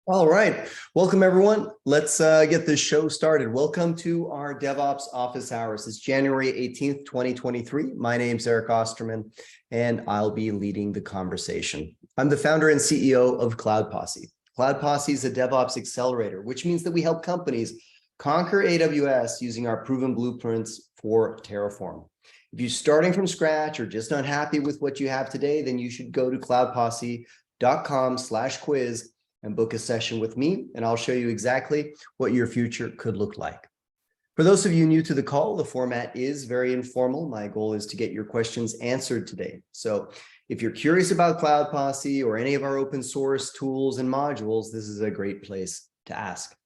All right. Welcome, everyone. Let's get this show started. Welcome to our DevOps office hours. It's January 18th, 2023. My name's Eric Osterman, and I'll be leading the conversation. I'm the founder and CEO of Cloud Posse. Cloud Posse is a DevOps accelerator, which means that we help companies conquer AWS using our proven blueprints for Terraform. If you're starting from scratch or just not happy with what you have today, then you should go to cloudposse.com/quiz and book a session with me, and I'll show you exactly what your future could look like. For those of you new to the call, the format is very informal. My goal is to get your questions answered today. So if you're curious about Cloud Posse or any of our open source tools and modules, this is a great place to ask.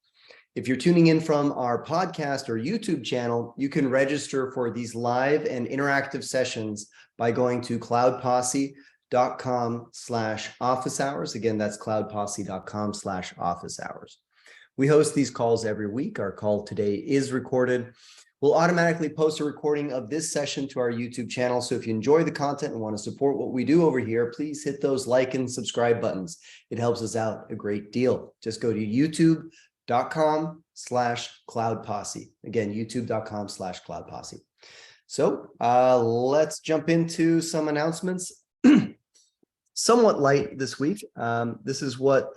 If you're tuning in from our podcast or YouTube channel, you can register for these live and interactive sessions by going to cloudposse.com/office hours. Again, that's cloudposse.com/office hours. We host these calls every week. Our call today is recorded. We'll automatically post a recording of this session to our YouTube channel. So if you enjoy the content and want to support what we do over here, please hit those like and subscribe buttons. It helps us out a great deal. Just go to youtube.com/cloudposse. Again, youtube.com/cloudposse. So let's jump into some announcements. Somewhat light this week. This is what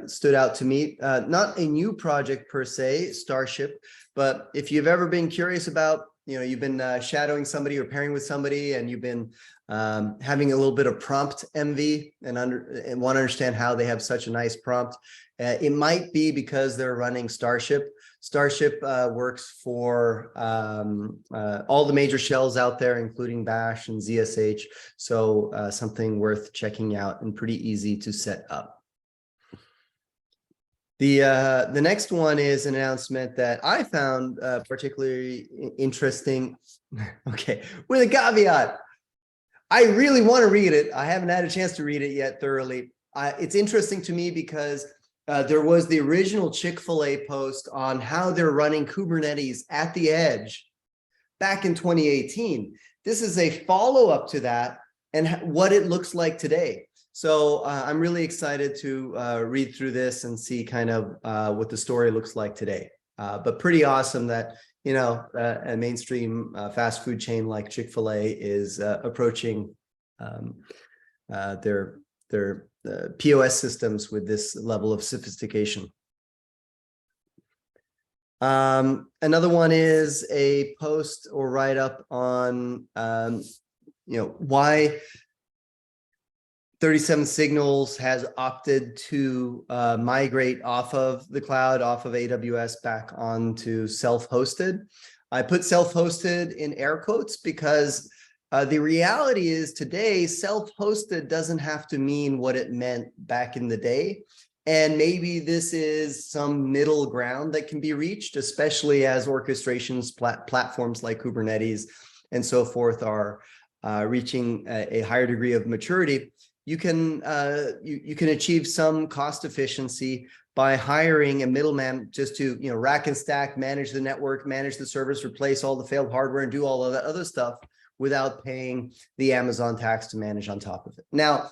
stood out to me. Not a new project per se, Starship, but if you've ever been curious about, you've been shadowing somebody or pairing with somebody, and you've been having a little bit of prompt envy and want to understand how they have such a nice prompt, it might be because they're running Starship. Starship works for all the major shells out there, including Bash and ZSH. So something worth checking out and pretty easy to set up. The next one is an announcement that I found particularly interesting. Okay, with a caveat. I really want to read it. I haven't had a chance to read it yet thoroughly. It's interesting to me because there was the original Chick-fil-A post on how they're running Kubernetes at the edge back in 2018. This is a follow-up to that and what it looks like today. So I'm really excited to read through this and see kind of what the story looks like today. But pretty awesome that, a mainstream fast food chain like Chick-fil-A is approaching their POS systems with this level of sophistication. Another one is a post or write-up on, why 37 Signals has opted to migrate off of the cloud, off of AWS back onto self-hosted. I put self-hosted in air quotes because the reality is today, self-hosted doesn't have to mean what it meant back in the day. And maybe this is some middle ground that can be reached, especially as orchestrations, platforms like Kubernetes and so forth are reaching a higher degree of maturity. You can achieve some cost efficiency by hiring a middleman just to rack and stack, manage the network, manage the service, replace all the failed hardware, and do all of that other stuff without paying the Amazon tax to manage on top of it. Now,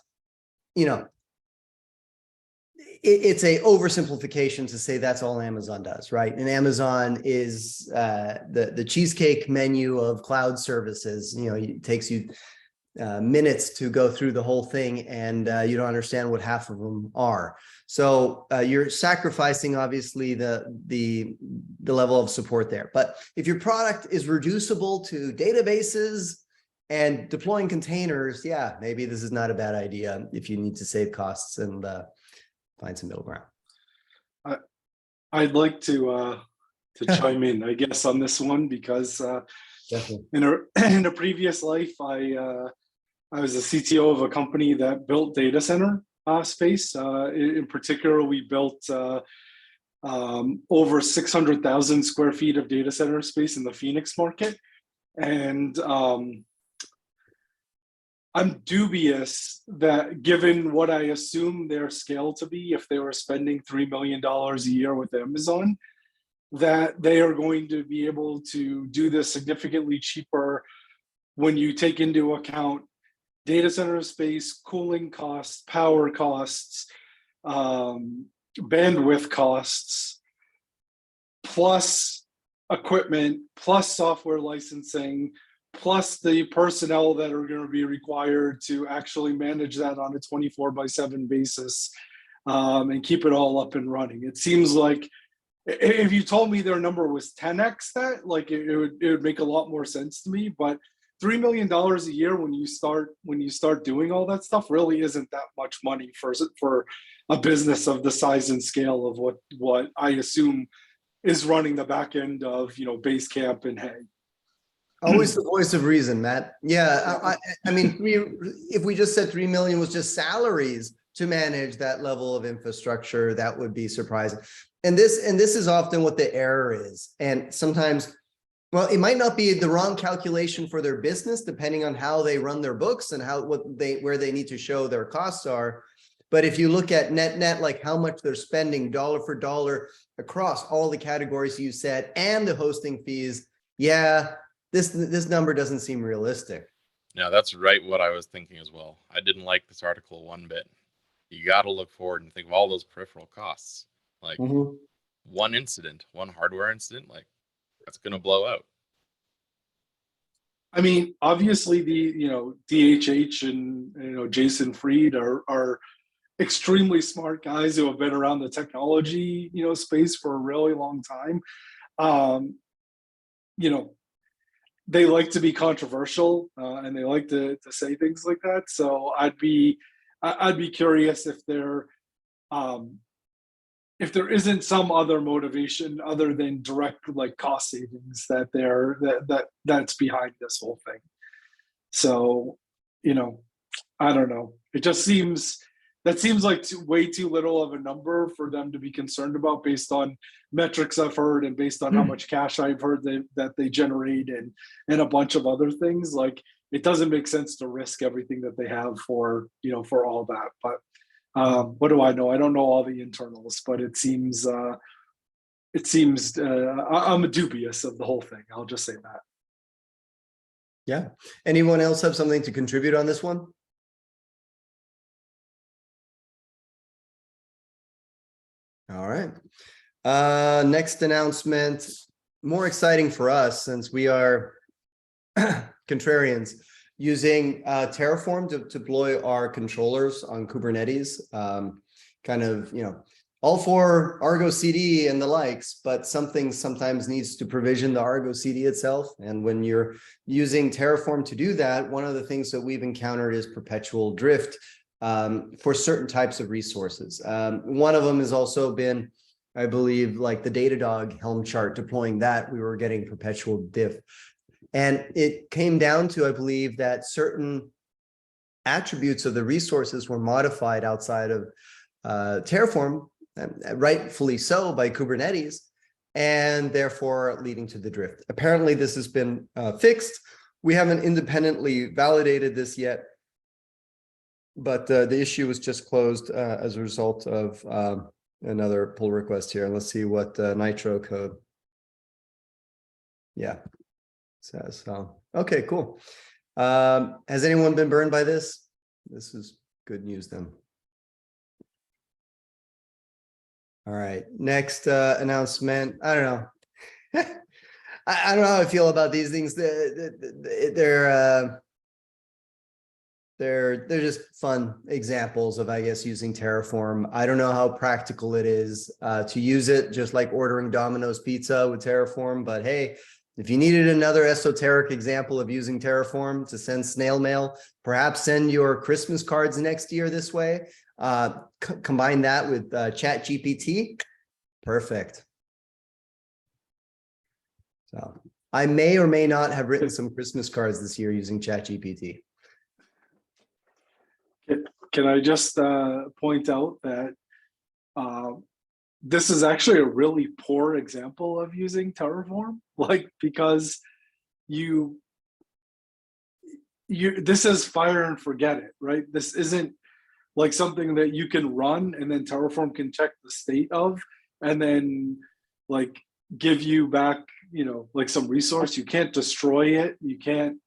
it's a oversimplification to say that's all Amazon does, right? And Amazon is the cheesecake menu of cloud services. It takes you minutes to go through the whole thing, and you don't understand what half of them are. So you're sacrificing, obviously, the level of support there. But if your product is reducible to databases and deploying containers, yeah, maybe this is not a bad idea if you need to save costs and find some middle ground. I'd like to chime in, I guess, on this one because in a previous life, I was a CTO of a company that built data center space. In particular, we built over 600,000 square feet of data center space in the Phoenix market. And I'm dubious that, given what I assume their scale to be, if they were spending $3 million a year with Amazon, that they are going to be able to do this significantly cheaper when you take into account data center space, cooling costs, power costs, bandwidth costs, plus equipment, plus software licensing, plus the personnel that are going to be required to actually manage that on a 24/7 basis, and keep it all up and running. It seems like if you told me their number was 10x that, like it would make a lot more sense to me. But $3 million a year when you start doing all that stuff really isn't that much money for a business of the size and scale of what I assume is running the back end of Basecamp and Hay. Always the voice of reason, Matt. Yeah, I mean, if we just said 3 million was just salaries to manage that level of infrastructure, that would be surprising. And this is often what the error is. And sometimes, well, it might not be the wrong calculation for their business, depending on how they run their books and where they need to show their costs are. But if you look at net, like how much they're spending dollar for dollar across all the categories you said and the hosting fees, yeah, this number doesn't seem realistic. Yeah, that's right what I was thinking as well. I didn't like this article one bit. You got to look forward and think of all those peripheral costs. Like one incident, one hardware incident, like that's going to blow out. I mean, obviously the DHH and Jason Fried are extremely smart guys who have been around the technology space for a really long time. They like to be controversial and they like to say things like that. So I'd be curious if there isn't some other motivation other than direct like cost savings that's behind this whole thing. So I don't know. It just seems like way too little of a number for them to be concerned about based on metrics I've heard and based on how much cash I've heard that they generate and a bunch of other things. Like it doesn't make sense to risk everything that they have for all that. But what do I know? I don't know all the internals, but it seems I'm dubious of the whole thing. I'll just say that. Yeah. Anyone else have something to contribute on this one? All right. Next announcement, more exciting for us since we are contrarians, using Terraform to deploy our controllers on Kubernetes. All for Argo CD and the likes, but something sometimes needs to provision the Argo CD itself. And when you're using Terraform to do that, one of the things that we've encountered is perpetual drift for certain types of resources. One of them has also been, I believe, like the Datadog Helm chart, deploying that, we were getting perpetual diff. And it came down to, I believe, that certain attributes of the resources were modified outside of Terraform, rightfully so by Kubernetes, and therefore leading to the drift. Apparently, this has been fixed. We haven't independently validated this yet, but the issue was just closed as a result of another pull request here. And let's see what Nitro code. Yeah, says so. Okay, cool. Has anyone been burned by this? This is good news then. All right, next announcement. I don't know. I don't know how I feel about these things. They're just fun examples of, I guess, using Terraform. I don't know how practical it is to use it, just like ordering Domino's pizza with Terraform. But hey, if you needed another esoteric example of using Terraform to send snail mail, perhaps send your Christmas cards next year this way. Combine that with ChatGPT. Perfect. So I may or may not have written some Christmas cards this year using ChatGPT. Can I just point out that this is actually a really poor example of using Terraform, like, because this is fire and forget it, right? This isn't like something that you can run and then Terraform can check the state of and then like give you back, like some resource. You can't destroy it. You can't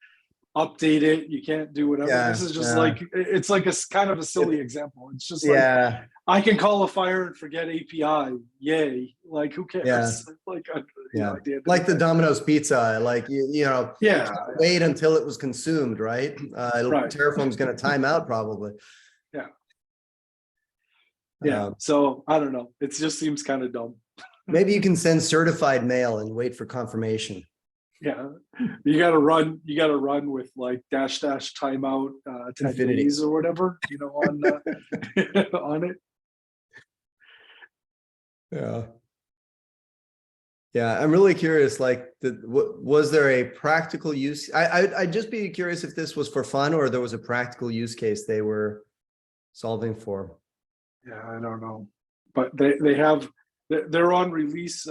update it. You can't do whatever. Yeah, This is just yeah. like, it's like a kind of a silly example. It's just like, Yeah, I can call a fire and forget API. Yay. Like, who cares? Yeah. Like, yeah. at the end of Like the day. Domino's pizza, like you know, Yeah. wait until it was consumed, right? Right. Terraform's going to time out probably. Yeah. Um, So I don't know. It just seems kind of dumb. maybe you can send certified mail and wait for confirmation. Yeah. You gotta run with like -- timeout 10 Infinity. days or whatever, you know, on on it. Yeah. Yeah, I'm really curious, like, was there a practical use? I'd just be curious if this was for fun or there was a practical use case they were solving for. Yeah, I don't know. But they're on release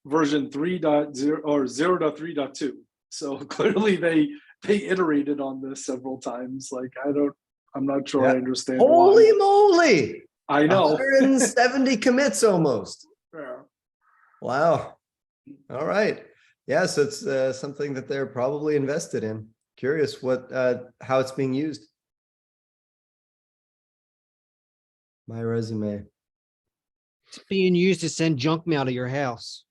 version 3.0 or 0.3.2. So clearly they iterated on this several times. Like, I'm not sure I understand Holy why. moly! I know. 170 commits almost. Yeah. Wow. All right. Yeah, so it's something that they're probably invested in. Curious how it's being used. My resume. It's being used to send junk mail to your house.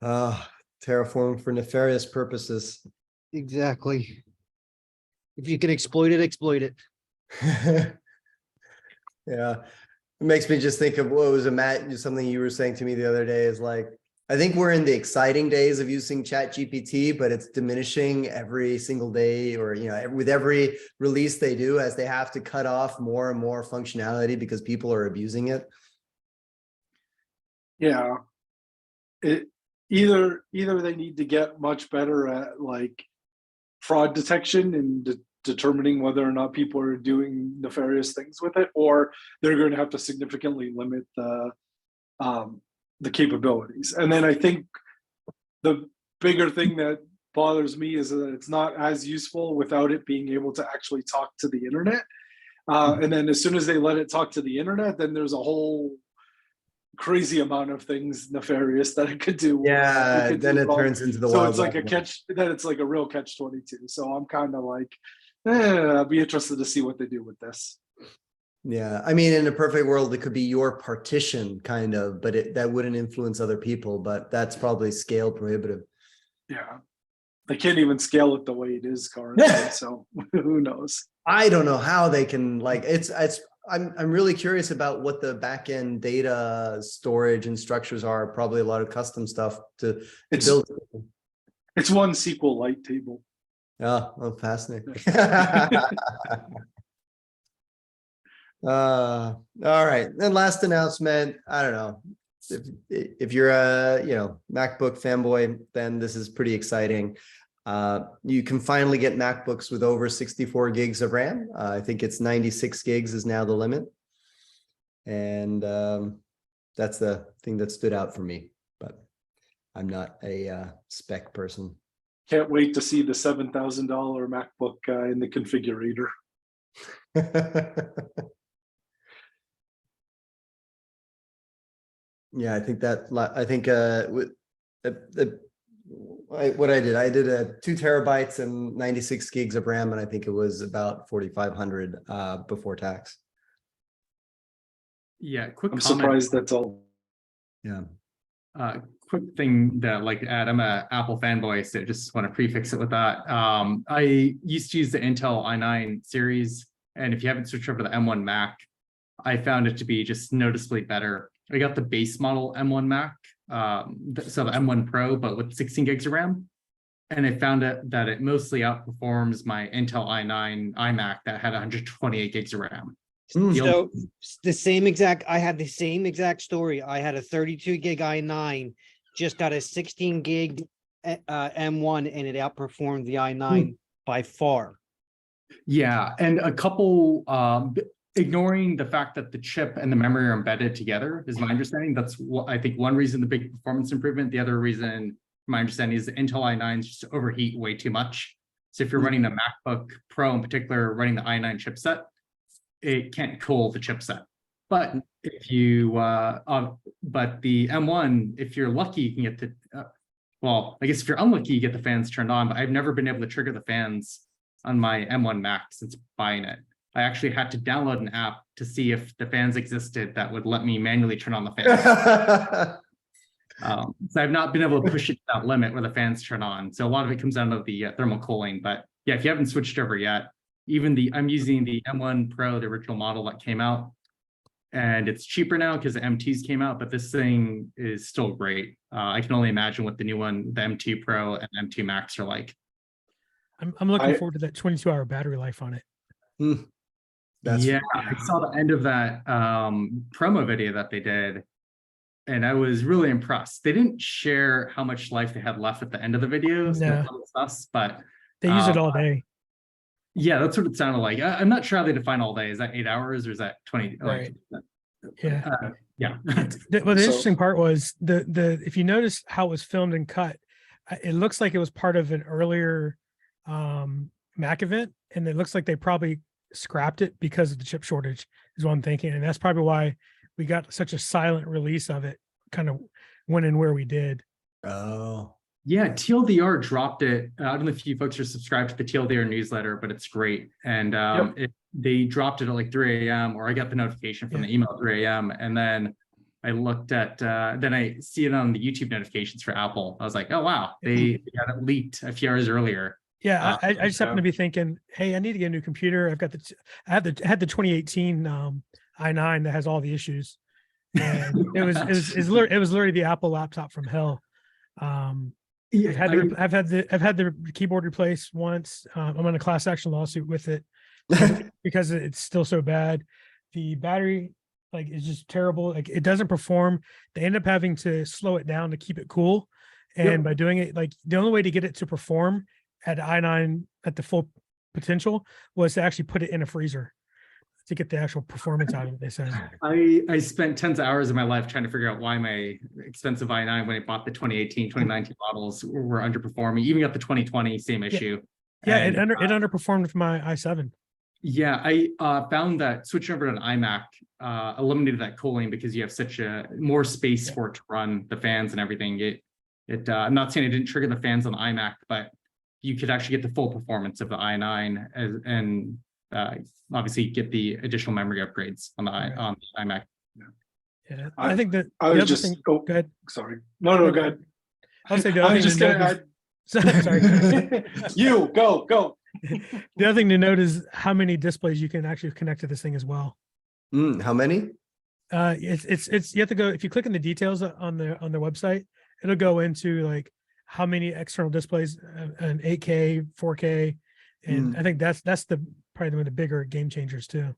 Terraform for nefarious purposes. Exactly. If you can exploit it, exploit it. Yeah. It makes me just think of what was something you were saying to me the other day is like, I think we're in the exciting days of using ChatGPT, but it's diminishing every single day, or, you know, with every release they do, as they have to cut off more and more functionality because people are abusing it. Yeah. Either they need to get much better at like fraud detection and determining whether or not people are doing nefarious things with it, or they're going to have to significantly limit the capabilities. And then I think the bigger thing that bothers me is that it's not as useful without it being able to actually talk to the internet. And then as soon as they let it talk to the internet, then there's a whole crazy amount of things nefarious that it could do. Yeah, then it turns into the so wild it's like west. it's like a real catch-22. So I'm kind of like, I'll be interested to see what they do with this. Yeah, I mean, in a perfect world, it could be your partition kind of, but that wouldn't influence other people, but that's probably scale prohibitive. Yeah, they can't even scale it the way it is currently. So who knows? I don't know how they can, like, I'm really curious about what the backend data storage and structures are. Probably a lot of custom stuff to build. It's one SQLite table. Oh, fascinating. All right. Then last announcement. I don't know if you're a MacBook fanboy, then this is pretty exciting. You can finally get MacBooks with over 64 gigs of RAM. I think it's 96 gigs is now the limit. And that's the thing that stood out for me, but I'm not a spec person. Can't wait to see the $7,000 MacBook in the configurator. Yeah, I think what I did a 2 terabytes and 96 gigs of RAM, and I think it was about 4,500 before tax. Yeah, quick I'm comment. surprised that's all. Yeah. Quick thing that like to add, I'm a Apple fanboy, so just want to prefix it with that. I used to use the Intel i9 series, and if you haven't switched over to the M1 Mac, I found it to be just noticeably better. I got the base model M1 Mac, so the M1 Pro, but with 16 gigs of RAM. And I found that it mostly outperforms my Intel i9 iMac that had 128 gigs of RAM. So the same exact, I had the same exact story. I had a 32 gig i9, just got a 16 gig M1, and it outperformed the i9 by far. Yeah, and a couple, ignoring the fact that the chip and the memory are embedded together is my understanding. That's what I think one reason the big performance improvement. The other reason, my understanding, is the Intel i9s just overheat way too much. So if you're running a MacBook Pro in particular, running the i9 chipset, it can't cool the chipset. But if you, but the M1, if you're lucky, you can get the well, I guess if you're unlucky, you get the fans turned on, but I've never been able to trigger the fans on my M1 Mac since buying it. I actually had to download an app to see if the fans existed that would let me manually turn on the fans. So I've not been able to push it to that limit where the fans turn on. So a lot of it comes down to the thermal cooling. But yeah, if you haven't switched over yet, even I'm using the M1 Pro, the original model that came out, and it's cheaper now because the M2s came out, but this thing is still great. I can only imagine what the new one, the M2 Pro and M2 Max are like. I'm looking forward to that 22-hour battery life on it. Yeah, I saw the end of that promo video that they did, and I was really impressed. They didn't share how much life they had left at the end of the video, but they use it all day. Yeah, that's what it sounded like. I'm not sure how they define all day. Is that 8 hours or is that 20? Right. Yeah. Yeah. Well, the interesting part was if you notice how it was filmed and cut, it looks like it was part of an earlier Mac event, and it looks like they probably scrapped it because of the chip shortage, is what I'm thinking. And that's probably why we got such a silent release of it, kind of went in where we did. Oh. Yeah, TLDR dropped it. I don't know if you folks are subscribed to the TLDR newsletter, but it's great. And they dropped it at like 3 a.m. or I got the notification from the email at 3 a.m. And then I looked at, then I see it on the YouTube notifications for Apple. I was like, oh, wow, they had it leaked a few hours earlier. Yeah, I just happen to be thinking, hey, I need to get a new computer. I've got I had the 2018 i9 that has all the issues. And it was literally the Apple laptop from hell. I've had the keyboard replaced once. I'm on a class action lawsuit with it because it's still so bad. The battery is just terrible. Like, it doesn't perform. They end up having to slow it down to keep it cool. And by doing it, the only way to get it to perform at i9 at the full potential was to actually put it in a freezer to get the actual performance out of it, they said. I spent tens of hours of my life trying to figure out why my expensive i9, when I bought the 2018, 2019 models, were underperforming. Even got the 2020, same issue. Yeah, it underperformed with my i7. Yeah, I found that switching over to an iMac eliminated that cooling because you have such a more space for it to run the fans and everything. I'm not saying it didn't trigger the fans on the iMac, but you could actually get the full performance of the i9 and obviously get the additional memory upgrades on the iMac. Yeah, I think that I was just go ahead. Sorry. No, go ahead. I'll say the I other was thing just to note gonna is, you go. The other thing to note is how many displays you can actually connect to this thing as well. How many? It's you have to go, if you click in the details on their website, it'll go into how many external displays, an 8K, 4K, and I think that's probably one of the bigger game changers too.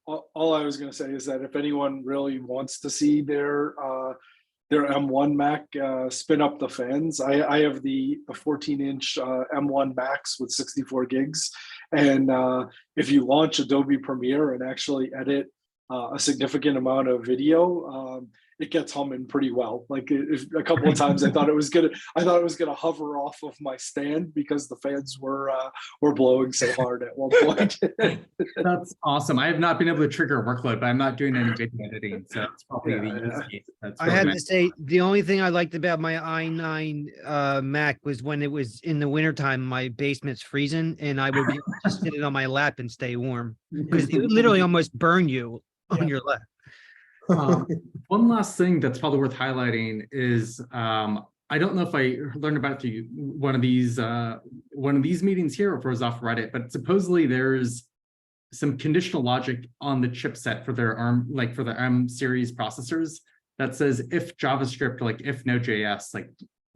All I was going to say is that if anyone really wants to see their M1 Mac spin up the fans, I have the 14-inch M1 Max with 64 gigs, and if you launch Adobe Premiere and actually edit a significant amount of video, it gets humming pretty well. A couple of times I thought it was gonna hover off of my stand because the fans were blowing so hard at one point. That's awesome. I have not been able to trigger a workload, but I'm not doing any video editing, so it's probably the use case. I have to say, the only thing I liked about my i9 Mac was when it was in the wintertime, my basement's freezing, and I would be able to sit it on my lap and stay warm because it would literally almost burn you on your lap. One last thing that's probably worth highlighting is I don't know if I learned about it through one of these meetings here or if it was off Reddit, but supposedly there's some conditional logic on the chipset for their ARM, for the ARM series processors that says if JavaScript, if Node.js,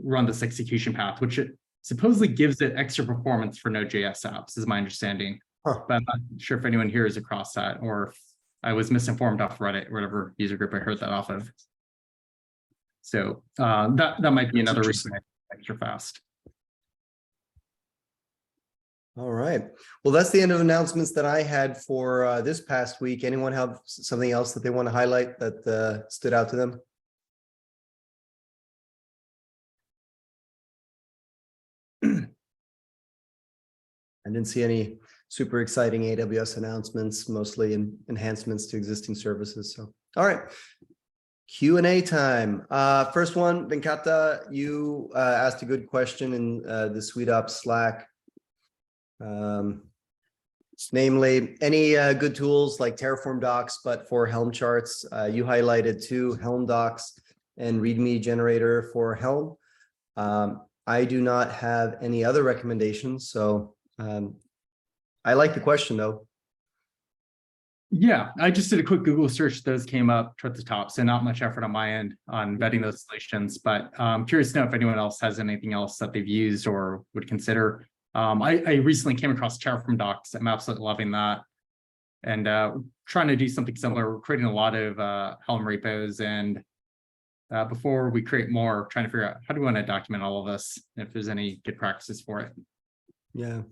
run this execution path, which it supposedly gives it extra performance for Node.js apps, is my understanding. But I'm not sure if anyone here is across that or if I was misinformed off Reddit or whatever user group I heard that off of. So that might be another reason extra fast. All right. Well, that's the end of announcements that I had for this past week. Anyone have something else that they want to highlight that stood out to them? I didn't see any super exciting AWS announcements, mostly enhancements to existing services. So, all right. Q&A time. First one, Venkata, you asked a good question in the sweetops Slack. Namely, any good tools like Terraform docs, but for Helm charts. You highlighted 2, Helm docs and README generator for Helm. I do not have any other recommendations, so I like the question though. Yeah, I just did a quick Google search. Those came up towards the top, so not much effort on my end on vetting those solutions, but I'm curious to know if anyone else has anything else that they've used or would consider. I recently came across Terraform docs. I'm absolutely loving that. And trying to do something similar. We're creating a lot of Helm repos, and before we create more, trying to figure out how do we want to document all of this, if there's any good practices for it. Yeah.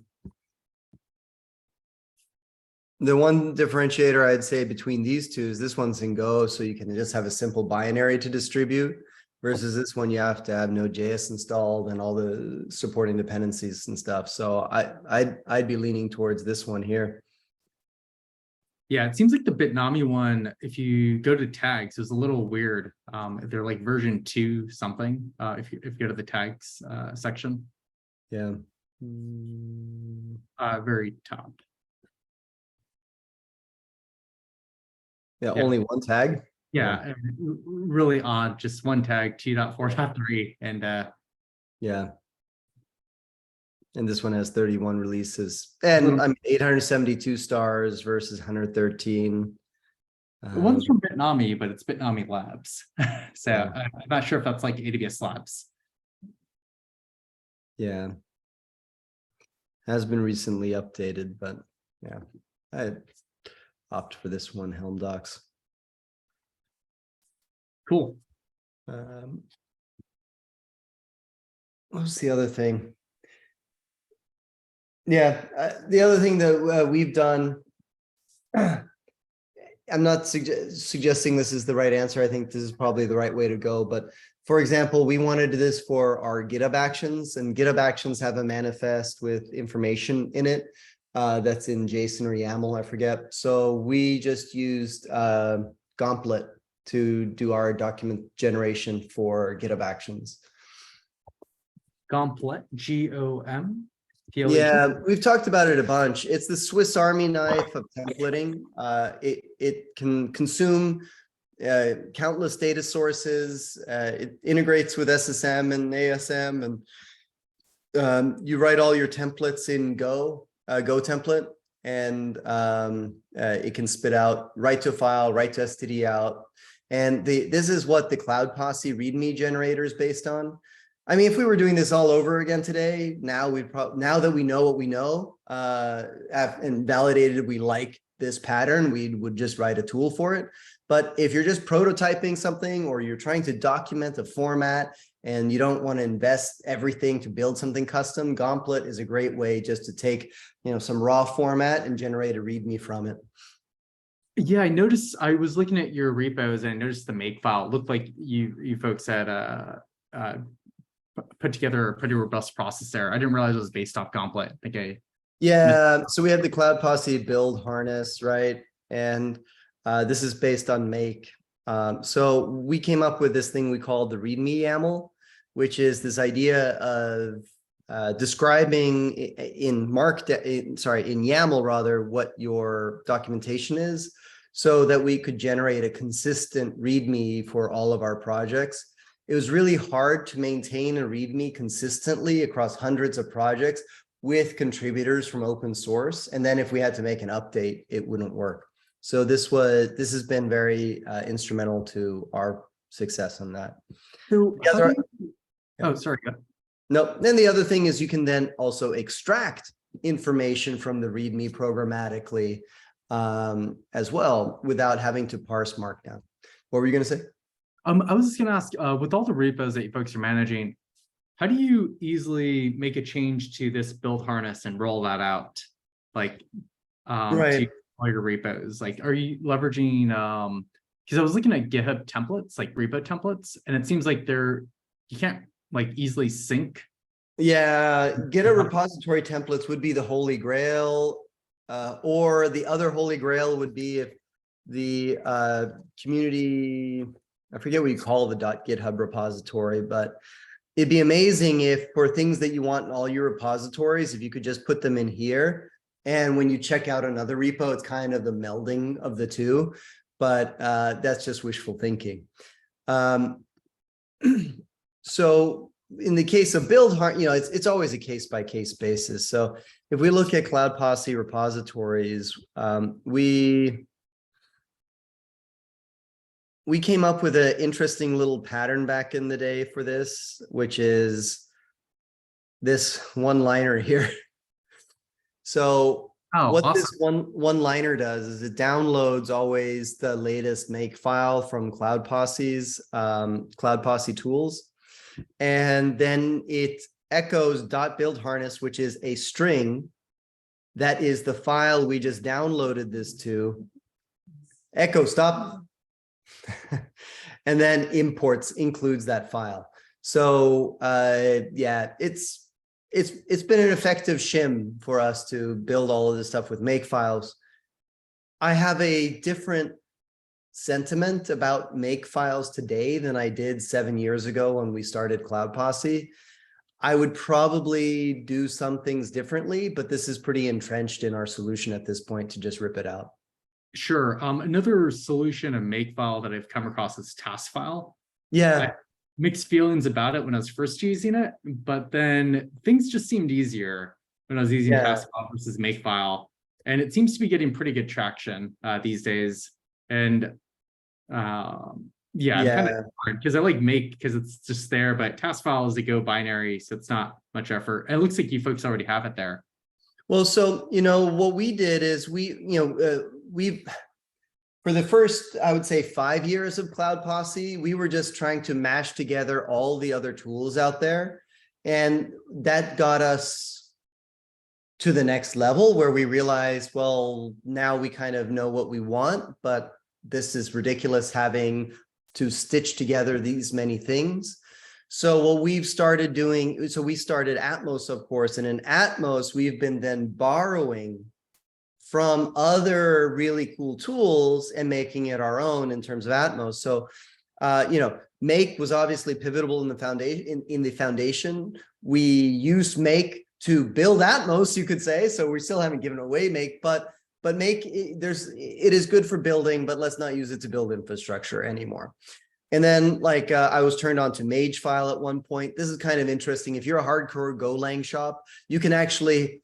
The one differentiator I'd say between these two is this one's in Go, so you can just have a simple binary to distribute, versus this one you have to have Node.js installed and all the supporting dependencies and stuff. So I'd be leaning towards this one here. Yeah, it seems like the Bitnami one, if you go to tags, is a little weird. They're like version 2 something, if you go to the tags section. Yeah. Very top. Yeah, only one tag. Yeah, really odd. Just one tag, 2.4.3, and yeah. And this one has 31 releases, and I mean 872 stars versus 113. One's from Bitnami, but it's Bitnami Labs. So Yeah. I'm not sure if that's like AWS Labs. Yeah. Has been recently updated, but yeah, I opt for this one, Helm docs. Cool. What's the other thing? Yeah, the other thing that we've done, I'm not suggesting this is the right answer. I think this is probably the right way to go. But for example, we wanted this for our GitHub actions, and GitHub actions have a manifest with information in it that's in JSON or YAML, I forget. So we just used Gauntlet to do our document generation for GitHub actions. Gauntlet, G-O-M? Yeah, we've talked about it a bunch. It's the Swiss Army knife of templating. It can consume countless data sources. It integrates with SSM and ASM, and you write all your templates in Go template, and it can spit out, write to a file, write to STD out. And this is what the Cloud Posse README generator is based on. I mean, if we were doing this all over again today, now now that we know what we know and validated we like this pattern, we would just write a tool for it. But if you're just prototyping something, or you're trying to document a format and you don't want to invest everything to build something custom, Gauntlet is a great way just to take, some raw format and generate a README from it. Yeah, I noticed. I was looking at your repos and I noticed the make file. It looked like you folks had put together a pretty robust process there. I didn't realize it was based off Gauntlet. Yeah, so we have the Cloud Posse build harness, right? And this is based on make. So we came up with this thing we call the README YAML, which is this idea of describing in YAML rather, what your documentation is, so that we could generate a consistent README for all of our projects. It was really hard to maintain a README consistently across hundreds of projects with contributors from open source. And then if we had to make an update, it wouldn't work. So this has been very instrumental to our success on that. So Oh, sorry. No, then the other thing is you can then also extract information from the README programmatically as well, without having to parse Markdown. What were you going to say? I was just going to ask, with all the repos that you folks are managing, how do you easily make a change to this build harness and roll that out? Like, to all your repos? Like, are you leveraging, because I was looking at GitHub templates, like repo templates, and it seems like you can't like easily sync. Yeah, GitHub repository templates would be the holy grail, or the other holy grail would be if the community I forget what you call the .github repository, but it'd be amazing if for things that you want in all your repositories, if you could just put them in here. And when you check out another repo, it's kind of the melding of the two, but that's just wishful thinking. So in the case of build, it's always a case-by-case basis. So if we look at Cloud Posse repositories, we came up with an interesting little pattern back in the day for this, which is this one-liner here. So what awesome. this one-liner does is it downloads always the latest make file from Cloud Posse's Cloud Posse tools. And then it echoes .build harness, which is a string that is the file we just downloaded this to. Echo, stop. And then includes that file. So yeah, it's been an effective shim for us to build all of this stuff with make files. I have a different sentiment about make files today than I did 7 years ago when we started Cloud Posse. I would probably do some things differently, but this is pretty entrenched in our solution at this point to just rip it out. Sure. Another solution of Makefile that I've come across is TaskFile. Yeah. Mixed feelings about it when I was first using it, but then things just seemed easier when I was using TaskFile versus Makefile. And it seems to be getting pretty good traction these days. And I'm kind of because I like Make because it's just there, but TaskFile is a Go binary, so it's not much effort. And it looks like you folks already have it there. Well, so, what we did is we've for the first, I would say 5 years of Cloud Posse, we were just trying to mash together all the other tools out there. And that got us to the next level where we realized, well, now we kind of know what we want, but this is ridiculous having to stitch together these many things. So what we've started doing, so we started Atmos, of course, and in Atmos, we've been then borrowing from other really cool tools and making it our own in terms of Atmos. So, Make was obviously pivotal in the foundation. We used Make to build Atmos, you could say. So we still haven't given away Make, but Make, it is good for building, but let's not use it to build infrastructure anymore. And then I was turned on to Magefile at one point. This is kind of interesting. If you're a hardcore Golang shop, you can actually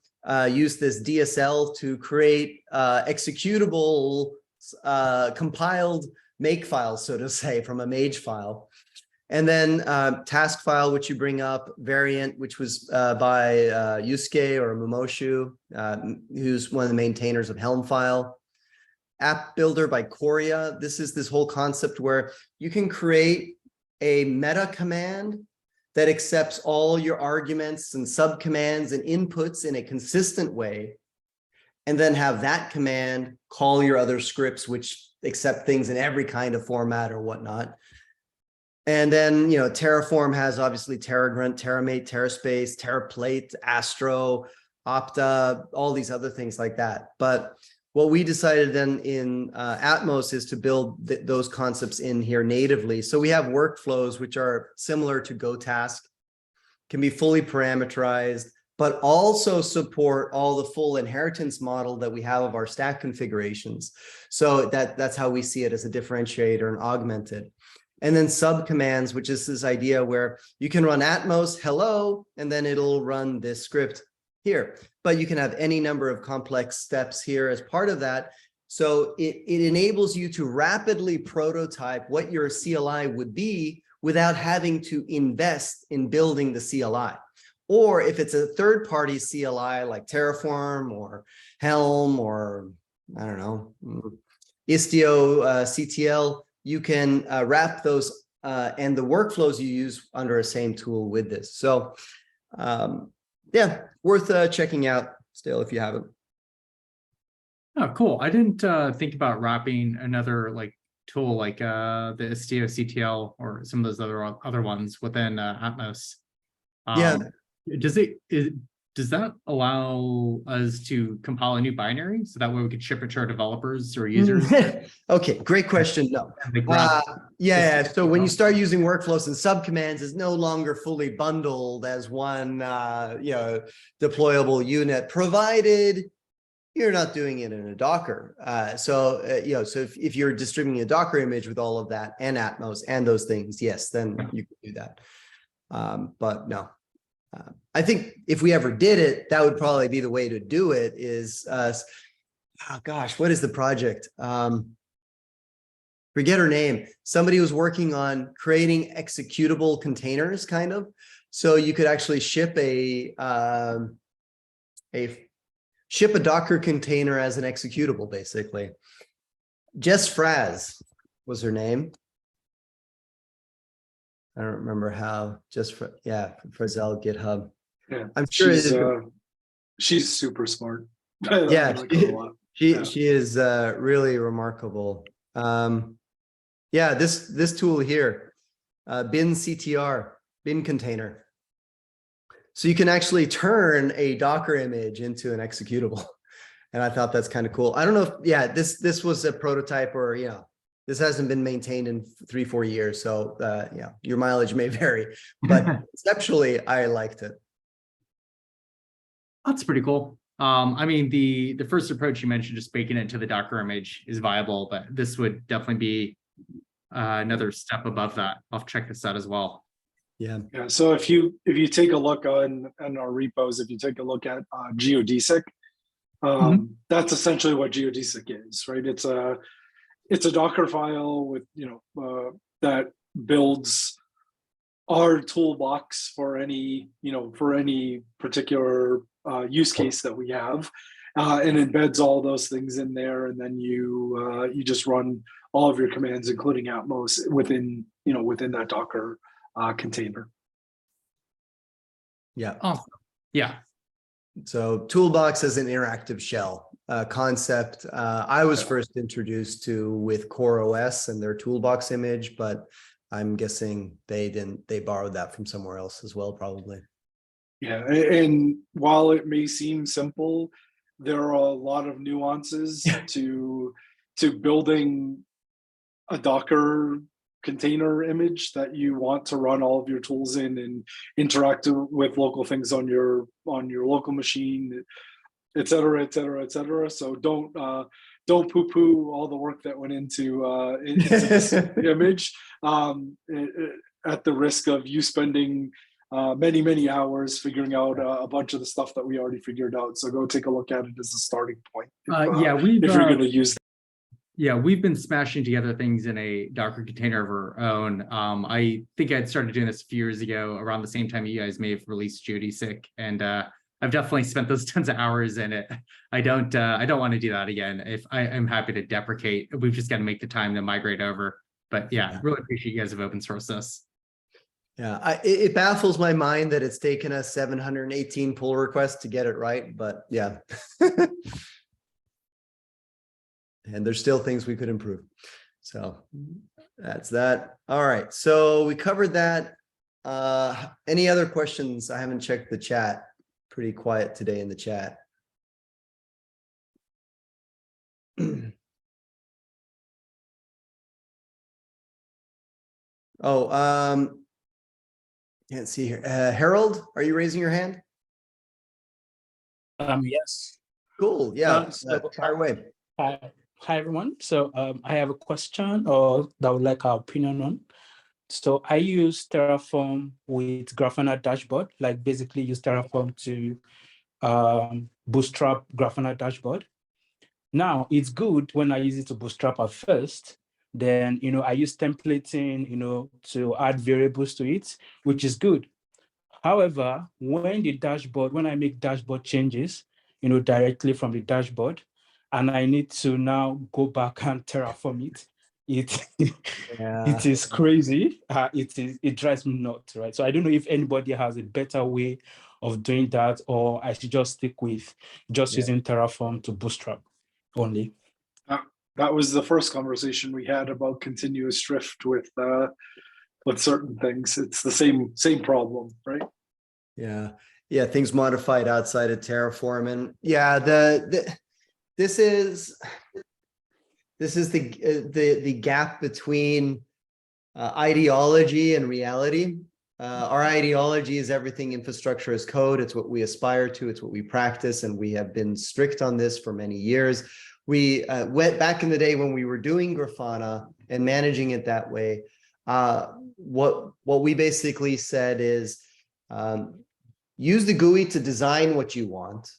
use this DSL to create executable compiled make files, so to say, from a Magefile. And then TaskFile, which you bring up, Variant, which was by Yusuke or Mumoshu, who's one of the maintainers of Helm file. App Builder by Korea. This is this whole concept where you can create a meta command that accepts all your arguments and subcommands and inputs in a consistent way, and then have that command call your other scripts, which accept things in every kind of format or whatnot. And then, Terraform has obviously TerraGrunt, TerraMate, TerraSpace, TerraPlate, Astro, Opta, all these other things like that. But what we decided then in Atmos is to build those concepts in here natively. So we have workflows, which are similar to GoTask, can be fully parameterized, but also support all the full inheritance model that we have of our stack configurations. So that's how we see it as a differentiator and augmented. And then subcommands, which is this idea where you can run Atmos, hello, and then it'll run this script here. But you can have any number of complex steps here as part of that. So it enables you to rapidly prototype what your CLI would be without having to invest in building the CLI. Or if it's a third-party CLI like Terraform or Helm or, I don't know, Istio, CTL, you can wrap those and the workflows you use under a same tool with this. So yeah, worth checking out still if you haven't. Oh, cool. I didn't think about wrapping another tool like the Istio CTL or some of those other ones within Atmos. Yeah. Does does that allow us to compile a new binary so that way we could ship it to our developers or users? Okay, great question. No. Like, grab- Yeah, so when you start using workflows and subcommands, it's no longer fully bundled as one, deployable unit, provided you're not doing it in a Docker. So if you're distributing a Docker image with all of that and Atmos and those things, yes, then you can do that. But no. I think if we ever did it, that would probably be the way to do it is, what is the project? Forget her name. Somebody was working on creating executable containers, kind of. So you could actually ship a Docker container as an executable, basically. Jess Fraz was her name. I don't remember how. Frazel GitHub. Yeah, I'm sure she's super smart. Yeah, like her a lot. she is really remarkable. This tool here, bin CTR, bin container. So you can actually turn a Docker image into an executable. And I thought that's kind of cool. I don't know if, this was a prototype or, this hasn't been maintained in 3-4 years. So, your mileage may vary, but conceptually, I liked it. That's pretty cool. I mean, the first approach you mentioned, just baking it into the Docker image, is viable, but this would definitely be another step above that. I'll check this out as well. Yeah. So if you take a look on our repos, if you take a look at geodesic, that's essentially what geodesic is, right? It's a Docker file with that builds our toolbox for any particular use case that we have, and embeds all those things in there, and then you just run all of your commands, including Atmos, within that Docker container. Yeah. Awesome. Yeah. So Toolbox is an interactive shell concept. I was first introduced to with CoreOS and their Toolbox image, but I'm guessing they borrowed that from somewhere else as well, probably. Yeah, and while it may seem simple, there are a lot of nuances to building a Docker container image that you want to run all of your tools in and interact with local things on your local machine, et cetera, et cetera, et cetera. So don't poo-poo all the work that went into this image at the risk of you spending many hours figuring out a bunch of the stuff that we already figured out. So go take a look at it as a starting point. If you're going to use that. Yeah, we've been smashing together things in a Docker container of our own. I think I'd started doing this a few years ago, around the same time you guys may have released geodesic, and I've definitely spent those tons of hours in it. I don't want to do that again. If I'm happy to deprecate, we've just got to make the time to migrate over. But yeah, really appreciate you guys have open sourced this. Yeah, it baffles my mind that it's taken us 718 pull requests to get it right, but yeah. And there's still things we could improve. So that's that. All right, so we covered that. Any other questions? I haven't checked the chat. Pretty quiet today in the chat. Can't see here. Harold, are you raising your hand? Yes. Cool. Yeah. Fire away. Hi, everyone. So I have a question that I would like our opinion on. So I use Terraform with Grafana dashboard, like basically use Terraform to bootstrap Grafana dashboard. Now it's good when I use it to bootstrap at first. Then, I use templating, to add variables to it, which is good. However, when I make dashboard changes, directly from the dashboard, and I need to now go back and Terraform it, it is crazy. It drives me nuts, right? So I don't know if anybody has a better way of doing that, or I should just stick with using Terraform to bootstrap only. That was the first conversation we had about continuous drift with certain things. It's the same problem, right? Yeah. Yeah, things modified outside of Terraform, and yeah, this is the gap between ideology and reality. Our ideology is everything infrastructure as code. It's what we aspire to. It's what we practice, and we have been strict on this for many years. We went back in the day when we were doing Grafana and managing it that way. What we basically said is use the GUI to design what you want,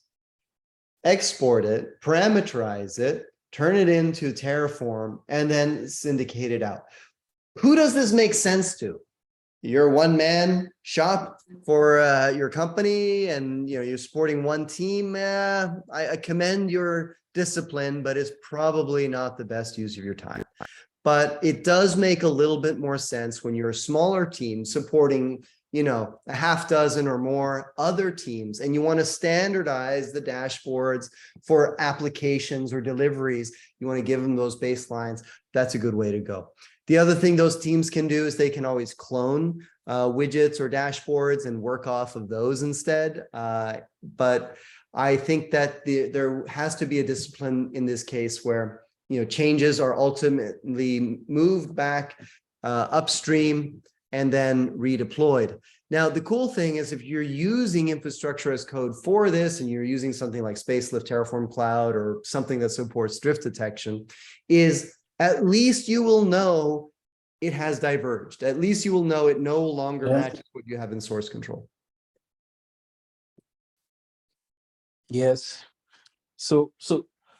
export it, parameterize it, turn it into Terraform, and then syndicate it out. Who does this make sense to? You're a one-man shop for your company, and you're supporting one team. I commend your discipline, but it's probably not the best use of your time. But it does make a little bit more sense when you're a smaller team supporting, a half dozen or more other teams, and you want to standardize the dashboards for applications or deliveries. You want to give them those baselines. That's a good way to go. The other thing those teams can do is they can always clone widgets or dashboards and work off of those instead. But I think that there has to be a discipline in this case where changes are ultimately moved back upstream and then redeployed. Now, the cool thing is if you're using infrastructure as code for this, and you're using something like Spacelift, Terraform Cloud, or something that supports drift detection, is at least you will know it has diverged. At least you will know it no longer matches what you have in source control. Yes. So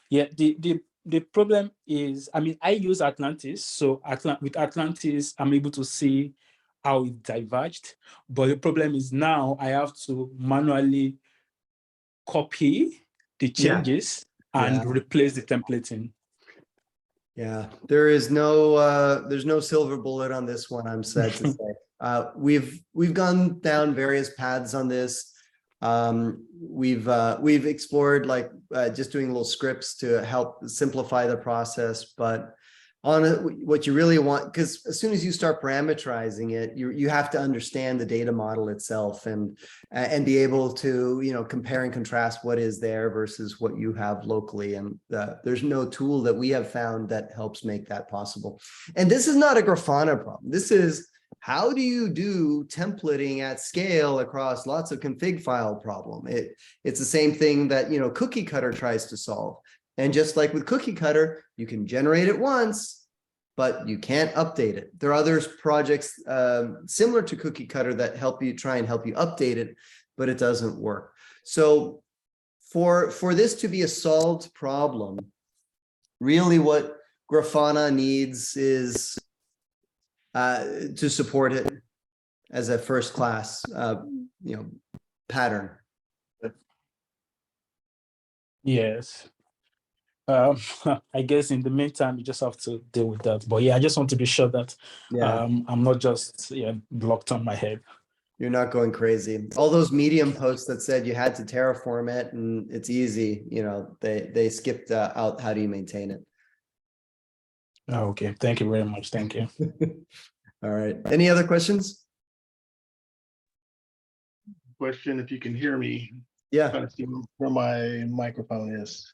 yeah, the problem is, I use Atlantis. So with Atlantis, I'm able to see how it diverged. But the problem is now I have to manually copy the changes and replace the templating. Yeah, there's no silver bullet on this one, I'm sad to say. We've gone down various paths on this. We've explored just doing little scripts to help simplify the process, but what you really want, because as soon as you start parameterizing it, you have to understand the data model itself and be able to compare and contrast what is there versus what you have locally. And there's no tool that we have found that helps make that possible. And this is not a Grafana problem. This is, how do you do templating at scale across lots of config file problem? It's the same thing that Cookie Cutter tries to solve. And just like with Cookie Cutter, you can generate it once, but you can't update it. There are other projects similar to Cookie Cutter that try and help you update it, but it doesn't work. So for this to be a solved problem, really what Grafana needs is to support it as a first class pattern. Yes. I guess in the meantime, you just have to deal with that. But yeah, I just want to be sure that I'm not just blocked on my head. You're not going crazy. All those Medium posts that said you had to terraform it and it's easy, they skipped out how do you maintain it. Oh, okay. Thank you very much. Thank you. All right. Any other questions? Question, if you can hear me. Yeah. Trying to see where my microphone is.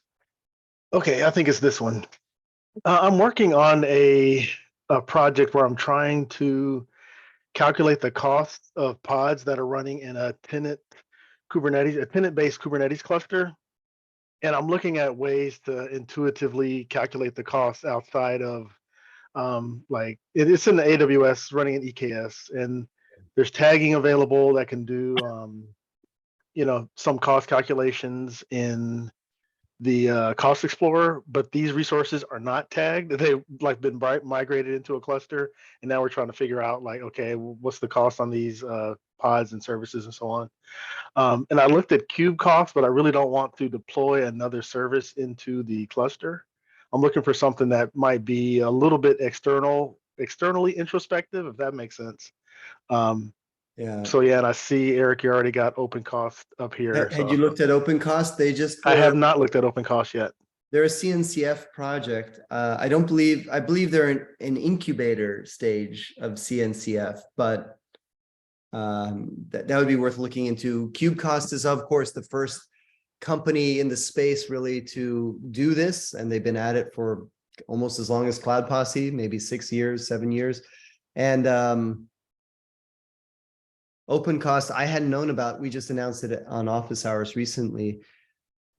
Okay, I think it's this one. I'm working on a project where I'm trying to calculate the cost of pods that are running in a tenant-based Kubernetes cluster. And I'm looking at ways to intuitively calculate the costs outside of it's in the AWS running in EKS, and there's tagging available that can do some cost calculations in the cost explorer, but these resources are not tagged. They've been migrated into a cluster, and now we're trying to figure out okay, what's the cost on these pods and services and so on. And I looked at cube costs, but I really don't want to deploy another service into the cluster. I'm looking for something that might be a little bit externally introspective, if that makes sense. Yeah. So yeah, and I see, Eric, you already got open cost up here. Had you looked at open cost? I have not looked at open cost yet. They're a CNCF project. I believe they're in an incubator stage of CNCF, but that would be worth looking into. KubeCost is, of course, the first company in the space really to do this, and they've been at it for almost as long as Cloud Posse, maybe 6 years, 7 years. And OpenCost, I hadn't known about. We just announced it on Office Hours recently.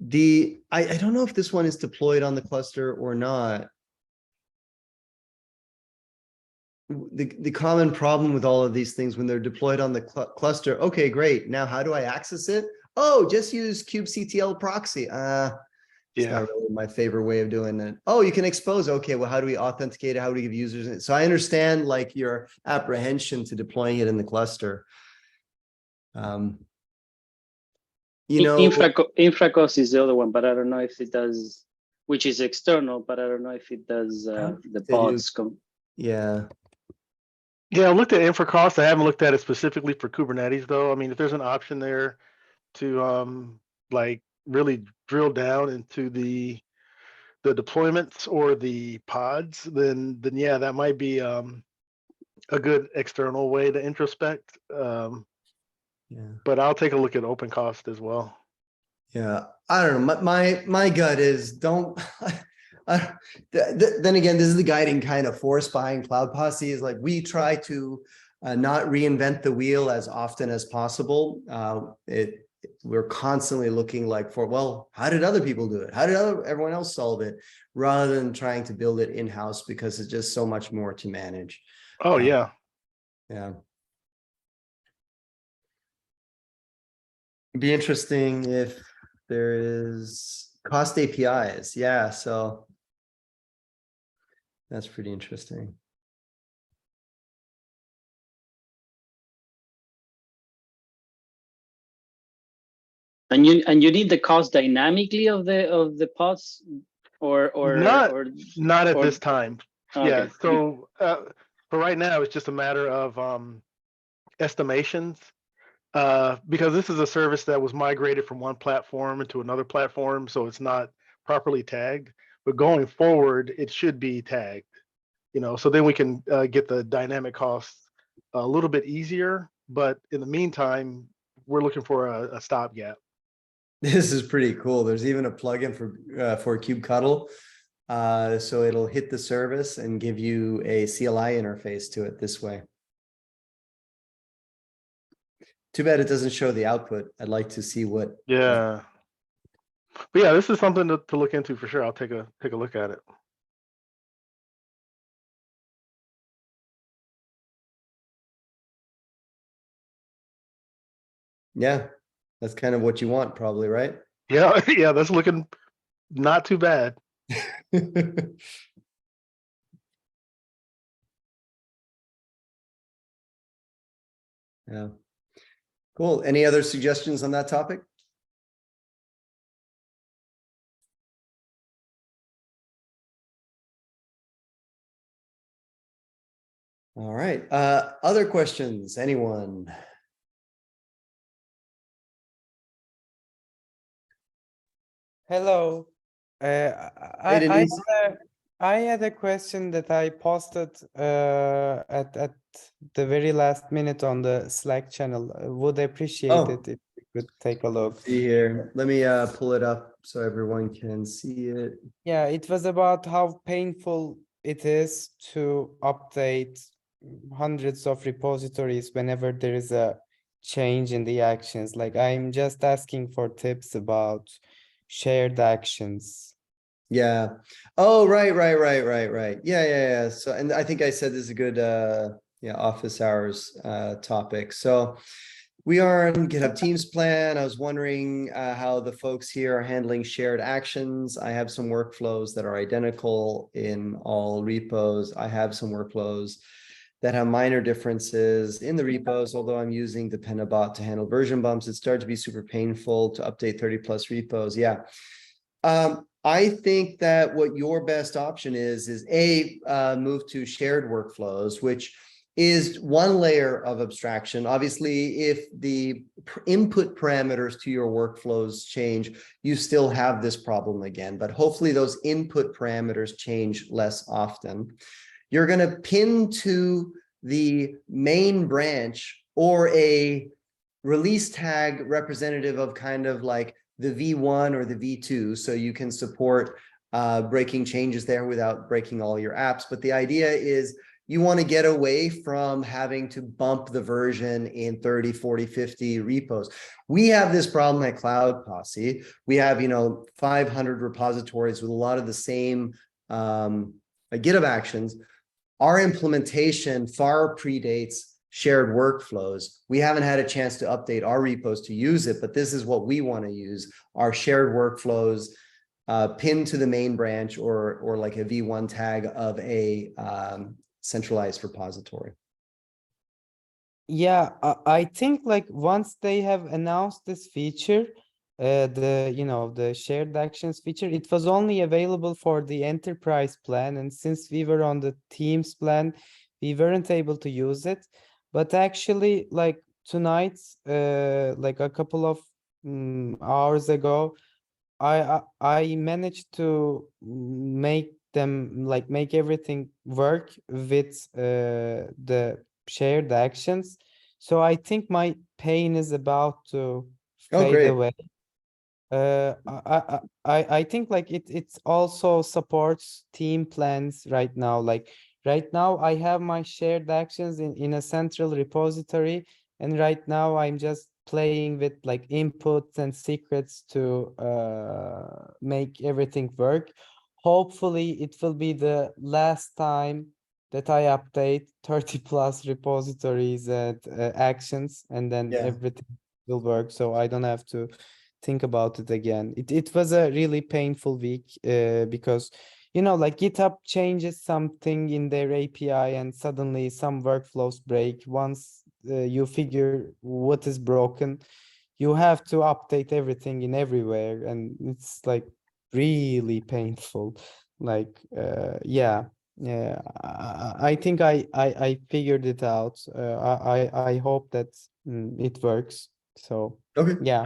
I don't know if this one is deployed on the cluster or not. The common problem with all of these things when they're deployed on the cluster, okay, great. Now, how do I access it? Oh, just use kubectl proxy. It's not really my favorite way of doing it. Oh, you can expose. Okay, well, how do we authenticate it? How do we give users it? So I understand like your apprehension to deploying it in the cluster. You know, Infracost is the other one, but I don't know if it does, which is external, but I don't know if it does the pods. Yeah. Yeah, I looked at Infracost. I haven't looked at it specifically for Kubernetes though. I mean, if there's an option there to like really drill down into the deployments or the pods, then yeah, that might be a good external way to introspect. Yeah. But I'll take a look at OpenCost as well. Yeah, I don't know. My gut is don't. Then again, this is the guiding kind of force behind Cloud Posse is like we try to not reinvent the wheel as often as possible. We're constantly looking like for, well, how did other people do it? How did everyone else solve it? Rather than trying to build it in-house because it's just so much more to manage. Oh, yeah. Yeah. It'd be interesting if there is cost APIs. Yeah, so that's pretty interesting. And you need the cost dynamically of the pods or not at this time. Okay. Yeah, so for right now it's just a matter of estimations. Because this is a service that was migrated from one platform into another platform, so it's not properly tagged. But going forward, it should be tagged, you know, so then we can get the dynamic costs a little bit easier. But in the meantime, we're looking for a stopgap. This is pretty cool. There's even a plugin for kubectl. So it'll hit the service and give you a CLI interface to it this way. Too bad it doesn't show the output. I'd like to see what. Yeah. But yeah, this is something to look into for sure. I'll take a look at it. Yeah, that's kind of what you want, probably, right? Yeah, yeah, that's looking not too bad. Yeah. Cool. Any other suggestions on that topic? All right. Other questions? Anyone? Hello. I had a question that I posted at the very last minute on the Slack channel. Would appreciate it if you could take a look. See here. Let me pull it up so everyone can see it. Yeah, it was about how painful it is to update hundreds of repositories whenever there is a change in the actions. Like I'm just asking for tips about shared actions. Yeah. Oh, right. Yeah. So, and I think I said this is a good office hours topic. So we are on GitHub Teams plan. I was wondering how the folks here are handling shared actions. I have some workflows that are identical in all repos. I have some workflows that have minor differences in the repos, although I'm using dependabot to handle version bumps. It started to be super painful to update 30 plus repos. Yeah. I think that what your best option is move to shared workflows, which is one layer of abstraction. Obviously, if the input parameters to your workflows change, you still have this problem again, but hopefully those input parameters change less often. You're going to pin to the main branch or a release tag representative of kind of like the V1 or the V2. So you can support breaking changes there without breaking all your apps. But the idea is you want to get away from having to bump the version in 30, 40, 50 repos. We have this problem at Cloud Posse. We have, 500 repositories with a lot of the same GitHub actions. Our implementation far predates shared workflows. We haven't had a chance to update our repos to use it, but this is what we want to use, our shared workflows pinned to the main branch or like a V1 tag of a centralized repository. Yeah, I think like once they have announced this feature, the shared actions feature, it was only available for the enterprise plan, and since we were on the Teams plan, we weren't able to use it. But actually, like tonight, like a couple of hours ago, I managed to make everything work with the shared actions. So I think my pain is about to fade great. away. I think like it also supports team plans right now. Like right now I have my shared actions in a central repository, and right now I'm just playing with like inputs and secrets to make everything work. Hopefully it will be the last time that I update 30 plus repositories and actions, and then everything will work, so I don't have to think about it again. It was a really painful week because like GitHub changes something in their API and suddenly some workflows break. Once you figure what is broken, you have to update everything in everywhere, and it's like really painful. Like I think I figured it out. I hope that it works. So yeah.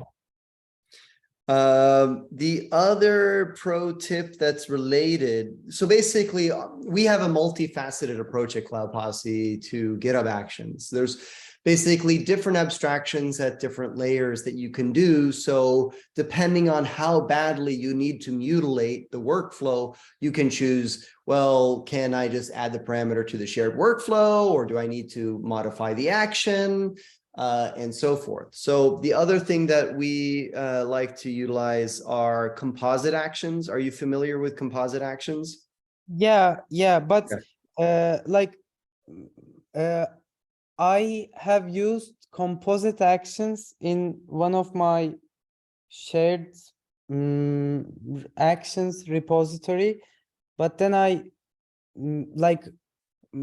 The other pro tip that's related, so basically we have a multifaceted approach at Cloud Posse to GitHub Actions. There's basically different abstractions at different layers that you can do. So depending on how badly you need to mutilate the workflow, you can choose, well, can I just add the parameter to the shared workflow, or do I need to modify the action? And so forth. So the other thing that we like to utilize are composite actions. Are you familiar with composite actions? Yeah, but I have used composite actions in one of my shared actions repository, but then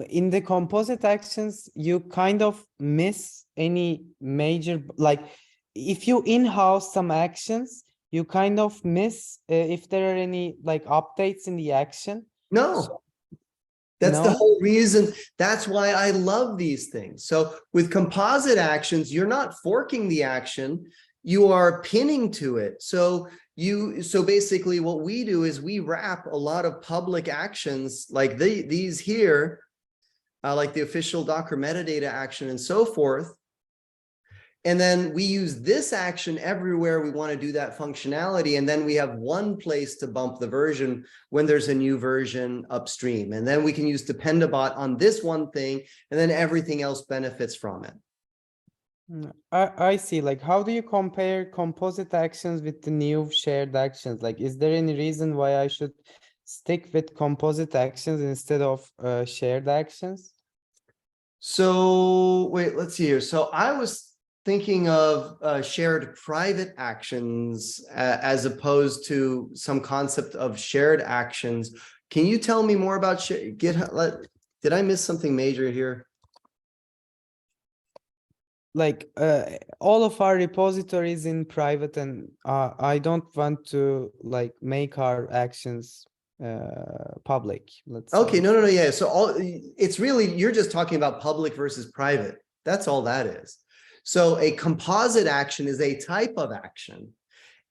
in the composite actions, you kind of miss any major, like if you in-house some actions, you kind of miss if there are any like updates in the action. No, that's the whole reason. That's why I love these things. So with composite actions, you're not forking the action, you are pinning to it. So basically what we do is we wrap a lot of public actions like these here, like the official Docker metadata action and so forth. And then we use this action everywhere we want to do that functionality. And then we have one place to bump the version when there's a new version upstream. And then we can use dependabot on this one thing, and then everything else benefits from it. I see. Like, how do you compare composite actions with the new shared actions? Like, is there any reason why I should stick with composite actions instead of shared actions? So wait, let's see here. So I was thinking of shared private actions as opposed to some concept of shared actions. Can you tell me more about GitHub? Did I miss something major here? Like all of our repositories in private, and I don't want to like make our actions public. Let's okay, say. no, yeah. So it's really, you're just talking about public versus private. That's all that is. So a composite action is a type of action,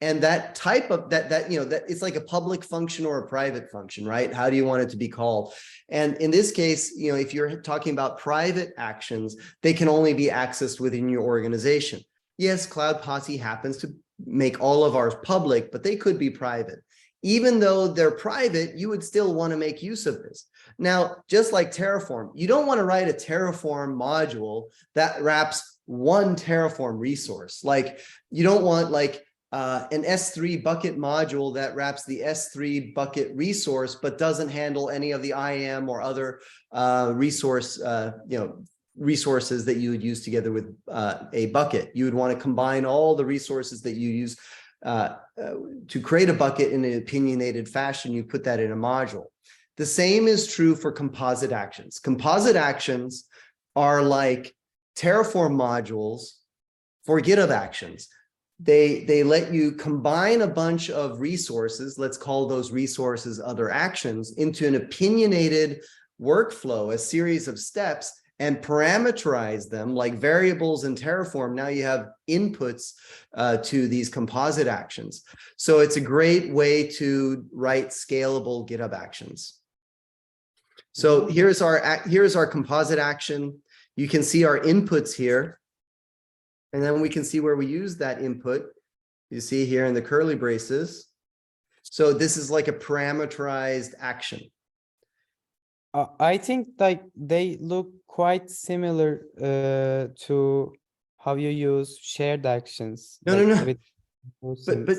And that type of that, you know, that it's like a public function or a private function, right? How do you want it to be called? And in this case, you know, if you're talking about private actions, they can only be accessed within your organization. Yes, Cloud Posse happens to make all of ours public, but they could be private. Even though they're private, you would still want to make use of this. Now, just like Terraform, you don't want to write a Terraform module that wraps one Terraform resource. Like you don't want like an S3 bucket module that wraps the S3 bucket resource, but doesn't handle any of the IAM or other resources that you would use together with a bucket. You would want to combine all the resources that you use to create a bucket in an opinionated fashion. You put that in a module. The same is true for composite actions. Composite actions are like Terraform modules for GitHub Actions. They let you combine a bunch of resources, let's call those resources other actions, into an opinionated workflow, a series of steps, and parameterize them like variables in Terraform. Now you have inputs to these composite actions. So it's a great way to write scalable GitHub Actions. So here's our composite action. You can see our inputs here. And then we can see where we use that input. You see here in the curly braces. So this is like a parameterized action. I think like they look quite similar to how you use shared actions. No. But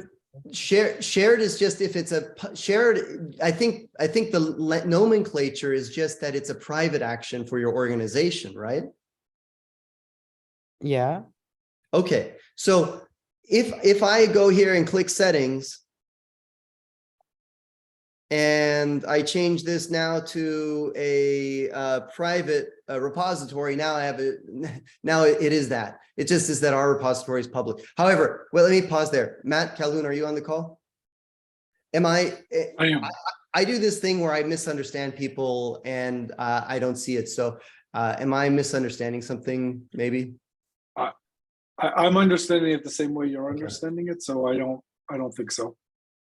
shared is just if it's a shared. I think the nomenclature is just that it's a private action for your organization, right? Yeah. Okay, so if I go here and click settings, and I change this now to a private repository, now I have now it is that. It just is that our repository is public. However, well, let me pause there. Matt Calhoun, are you on the call? I am. I do this thing where I misunderstand people and I don't see it. So am I misunderstanding something maybe? I'm understanding it the same way you're understanding it, so I don't think so.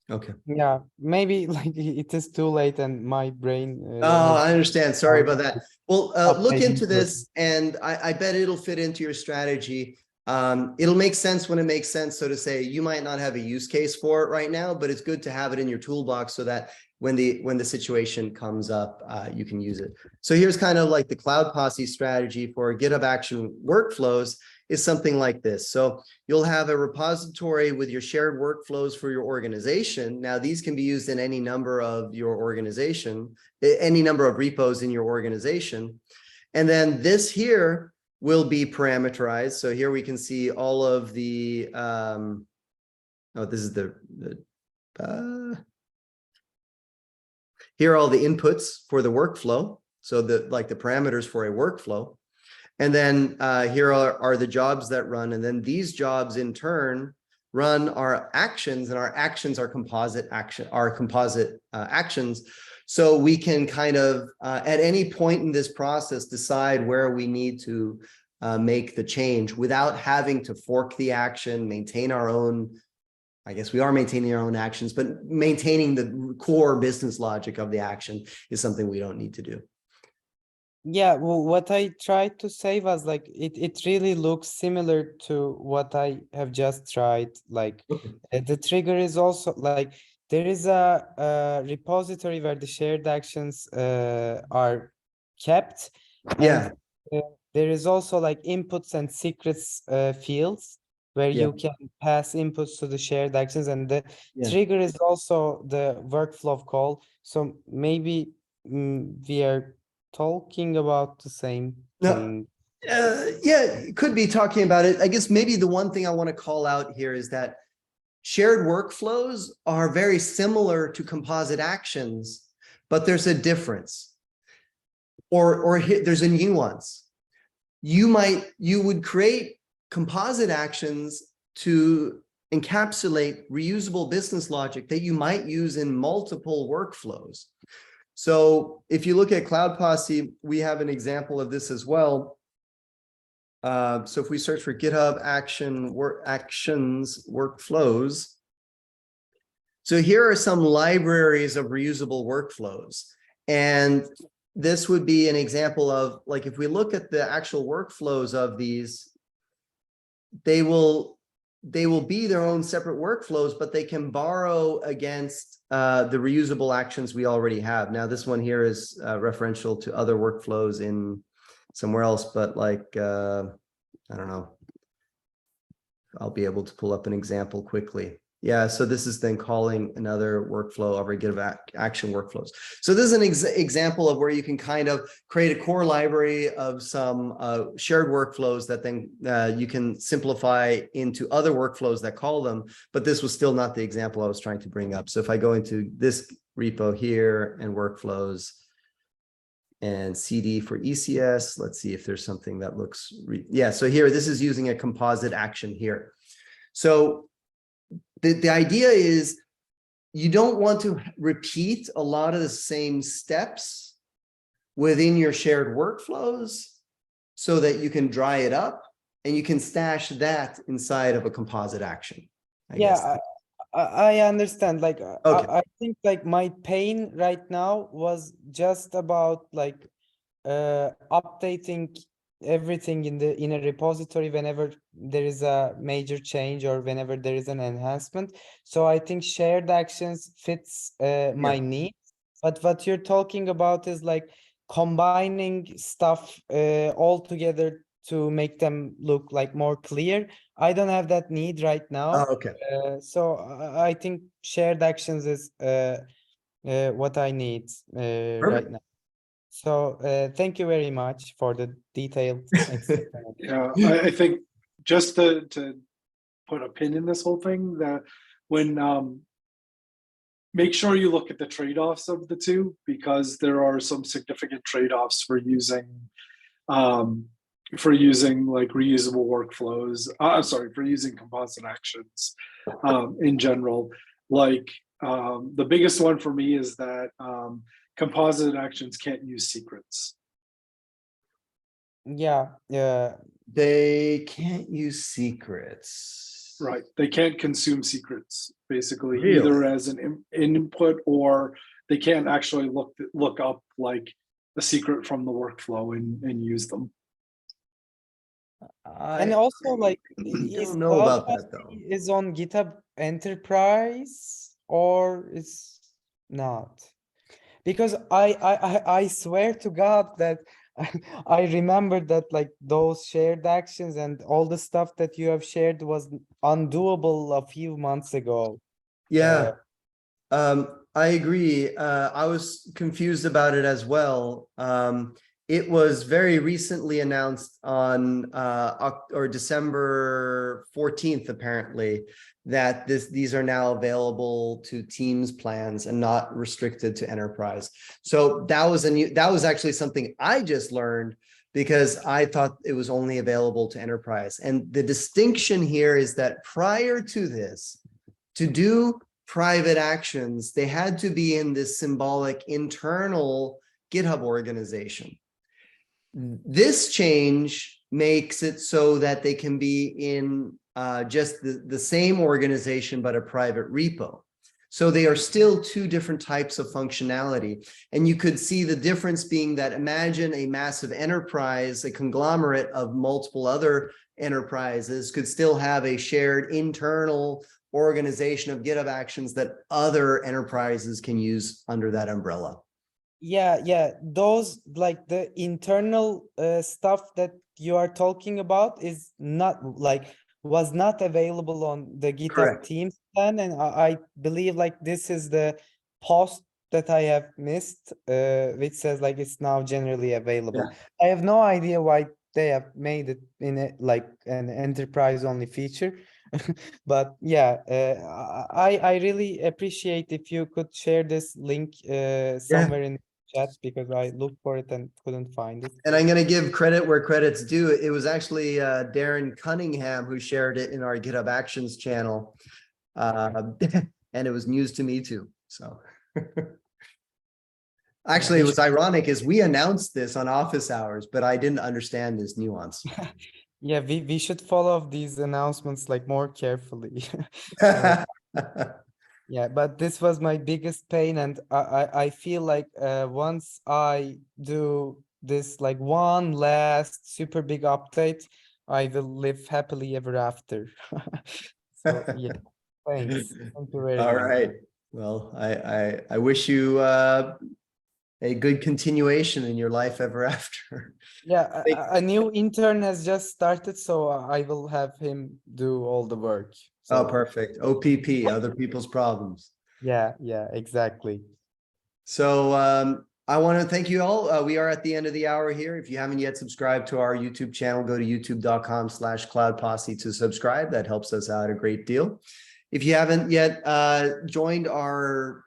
Okay. Yeah, maybe like it is too late and my brain. I understand. Sorry about that. Well, look into this, and I bet it'll fit into your strategy. It'll make sense when it makes sense. So to say, you might not have a use case for it right now, but it's good to have it in your toolbox so that when the situation comes up, you can use it. So here's kind of like the Cloud Posse strategy for GitHub Action workflows is something like this. So you'll have a repository with your shared workflows for your organization. Now, these can be used in any number of your organization, any number of repos in your organization. And then this here will be parameterized. So here we can see all of the, this is here are all the inputs for the workflow. So the parameters for a workflow. And then here are the jobs that run. And then these jobs in turn run our actions, and our actions are composite actions. So we can kind of at any point in this process decide where we need to make the change without having to fork the action, maintain our own. I guess we are maintaining our own actions, but maintaining the core business logic of the action is something we don't need to do. Yeah, well, what I tried to say was like it really looks similar to what I have just tried. Like the trigger is also like there is a repository where the shared actions are kept. Yeah. And, there is also like inputs and secrets fields where you can pass inputs to the shared actions, and the trigger is also the workflow call. So maybe we are talking about the same thing. Yeah, could be talking about it. I guess maybe the one thing I want to call out here is that shared workflows are very similar to composite actions, but there's a difference, or there's a nuance. You would create composite actions to encapsulate reusable business logic that you might use in multiple workflows. So if you look at Cloud Posse, we have an example of this as well. So if we search for GitHub actions workflows, So here are some libraries of reusable workflows. And this would be an example of, like, if we look at the actual workflows of these, they will be their own separate workflows, but they can borrow against the reusable actions we already have. Now, this one here is referential to other workflows in somewhere else, but like, I don't know. I'll be able to pull up an example quickly. Yeah, so this is then calling another workflow over GitHub action workflows. So this is an example of where you can kind of create a core library of some shared workflows that then you can simplify into other workflows that call them, but this was still not the example I was trying to bring up. So if I go into this repo here and workflows and CD for ECS, let's see if there's something that looks, yeah, so here, this is using a composite action here. So the idea is you don't want to repeat a lot of the same steps within your shared workflows so that you can dry it up and you can stash that inside of a composite action. I understand. Like, okay. I think like my pain right now was just about like updating everything in a repository whenever there is a major change or whenever there is an enhancement. So I think shared actions fits my needs. But what you're talking about is like combining stuff all together to make them look like more clear. I don't have that need right now. Oh, okay. So I think shared actions is what I need right now. So thank you very much for the detailed explanation. Yeah, I think just to put a pin in this whole thing, that when make sure you look at the trade-offs of the two, because there are some significant trade-offs for using like reusable workflows. Sorry, for using composite actions in general. Like the biggest one for me is that composite actions can't use secrets. Yeah. They can't use secrets. Right. They can't consume secrets, basically, Really? either as an input, or they can't actually look up like a secret from the workflow and use them. And also, like, don't know about that though. Is on GitHub Enterprise or is not? Because I swear to God that I remember that like those shared actions and all the stuff that you have shared was undoable a few months ago. Yeah, I agree. I was confused about it as well. It was very recently announced on December 14th, apparently, that these are now available to Teams plans and not restricted to enterprise. So that was actually something I just learned, because I thought it was only available to enterprise. And the distinction here is that prior to this, to do private actions, they had to be in this symbolic internal GitHub organization. This change makes it so that they can be in just the same organization, but a private repo. So they are still two different types of functionality. And you could see the difference being that, imagine a massive enterprise, a conglomerate of multiple other enterprises could still have a shared internal organization of GitHub actions that other enterprises can use under that umbrella. Yeah, those like the internal stuff that you are talking about is not like was not available on the GitHub Correct. Teams plan, and I believe like this is the post that I have missed, which says like it's now generally available. Yeah. I have no idea why they have made it in a, like an enterprise only feature. But yeah, I really appreciate if you could share this link somewhere in the chat, because I looked for it and couldn't find it. And I'm going to give credit where credit's due. It was actually Darren Cunningham who shared it in our GitHub Actions channel. And it was news to me too. So actually, it was ironic as we announced this on office hours, but I didn't understand this nuance. Yeah, we should follow these announcements like more carefully. Yeah, but this was my biggest pain, and I feel like once I do this like one last super big update, I will live happily ever after. So yeah, thanks. Thank you very All much. right. Well, I wish you a good continuation in your life ever after. Yeah, Thank- a new intern has just started, so I will have him do all the work. Oh, So perfect. OPP, other people's problems. yeah, exactly. So I want to thank you all. We are at the end of the hour here. If you haven't yet subscribed to our YouTube channel, go to youtube.com/cloudposse to subscribe. That helps us out a great deal. If you haven't yet joined our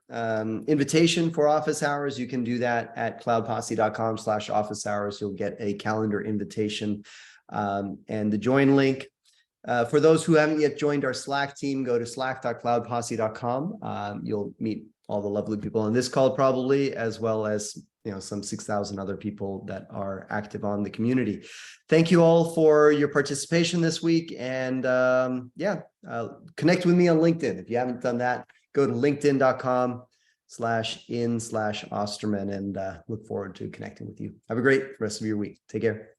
invitation for office hours, you can do that at cloudposse.com/office hours. You'll get a calendar invitation and the join link. For those who haven't yet joined our Slack team, go to slack.cloudposse.com. You'll meet all the lovely people on this call probably, as well as some 6,000 other people that are active on the community. Thank you all for your participation this week. And connect with me on LinkedIn. If you haven't done that, go to linkedin.com/in/Osterman and look forward to connecting with you. Have a great rest of your week. Take care.